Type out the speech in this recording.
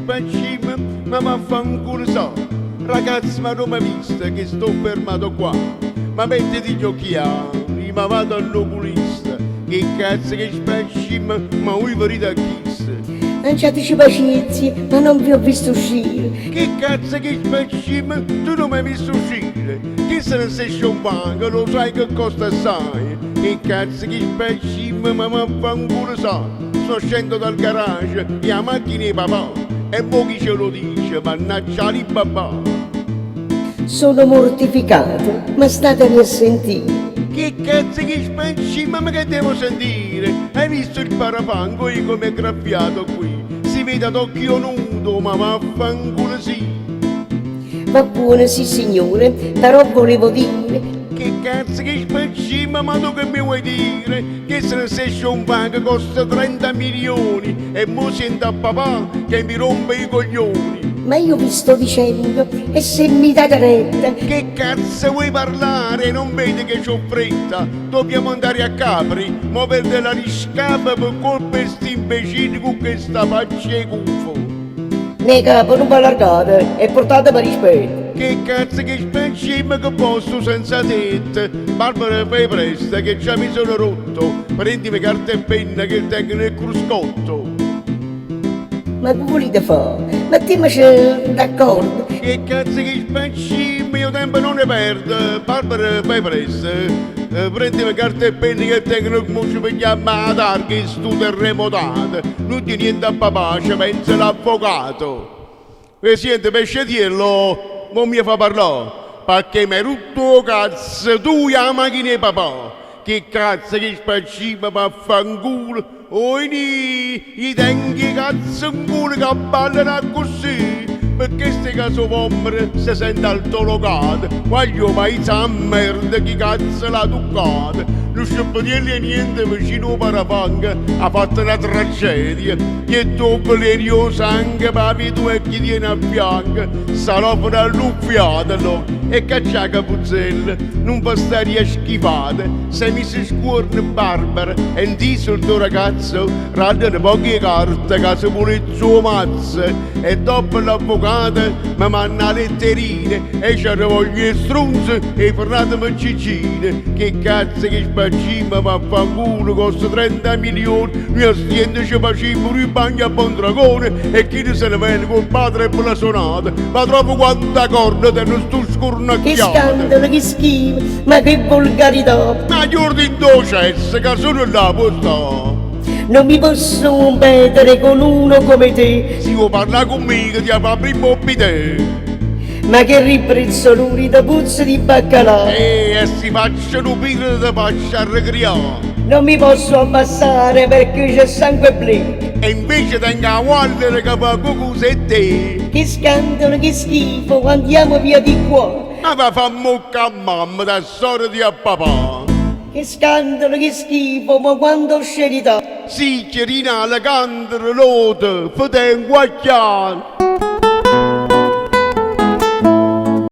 spacciamo, ma vaffanculo so. Ragazzi, ma non mi vista che sto fermato qua. Ma mettiti gli occhiali, ma vado all'oculista. Che cazzo che spacciamo, ma voi venite a chissà. Lanciateci pazienza, ma non vi ho visto uscire. Che cazzo che spacciamo, tu non mi hai visto uscire. Che se ne sei sciompango, lo sai che costa assai. Che cazzo che spacciamo, ma vaffanculo so. Sto scendo dal garage e la macchina di papà. E mo chi ce lo dice, mannaggia li babà. Sono mortificato, ma statemi a sentire. Che cazzo che spacciamo, ma che devo sentire? Hai visto il parafango io come è graffiato qui? Si vede ad occhio nudo, ma vaffanculo sì. Va buono, sì signore, però volevo dire. Che cazzo che spacciamo, ma tu che mi vuoi dire? Che se ne sei sciompango costa 30 milioni e mo sento a papà che mi rompe i coglioni. Ma io vi sto dicendo, e se mi date retta? Che cazzo vuoi parlare? Non vedi che c'ho fretta? Dobbiamo andare a Capri, mo perde la riscapa per colpa di sti imbecilli con questa faccia e gufo. Ne capo, non vi allargate e portatemi rispetto. Che cazzo che spacciamo che posso senza tette? Barbara fai presto che già mi sono rotto. Prendimi carta e penna che tengo nel cruscotto. Ma che volete fare? Mettiamoci d'accordo. Che cazzo che spacciamo? Io tempo non ne perdo. Barbara fai presto. Prendimi carta e penna che tengo come ci pigliamo a targa in sto terremotato. Non di niente a papà, ci pensa l'avvocato. Presidente Pescetiello, non mi fa parlare, perché mi hai rotto cazzo, tu e la macchina di papà. Che cazzo che spacciamo per fanculo, gli tengo i cazzo in culo che ballano così, perché ste caso pommere si sente altolocato, voglio paese a merda chi cazzo l'ha toccata. Lo sciopatiello e niente vicino al parafanga ha fatto una tragedia. Che dopo le sangue papi tu e chi tiene a fianco salopano all'uffiatelo e caccia capuzzella non può stare a schifate. Se mi si scuorna Barbara e in diso il tuo ragazzo radano poche carte che si vuole il suo mazzo e dopo l'avvocato mi manna letterine e ci voglio i strunzi e ferratemi cicine. Che cazzo che spacciamo vaffanculo costa 30 milioni, mi astiende ci facciamo un bagno a Bondragone e chi se ne viene col padre per la sonata, ma troppo quanta corda tenno sto scurnacchiato. Che scandalo, che schifo, ma che volgarità. Ma gli ordini docesse che sono là posta. Non mi posso competere con uno come te. Si vuoi parlare conmigo ti fa prima te. Ma che ribrezzo l'urida puzza di baccalà. E si facciano pire di faccia a ricriare. Non mi posso abbassare perché c'è sangue blu. E invece tengo la guardia che fa cucù e te. Che scandalo, che schifo, andiamo via di qua. Ma va fa mucca a mamma da storia di a papà. Che scandalo, che schifo, ma quando oscenità. Sì, Cerina, la candere, l'ode, fate un guacchiano.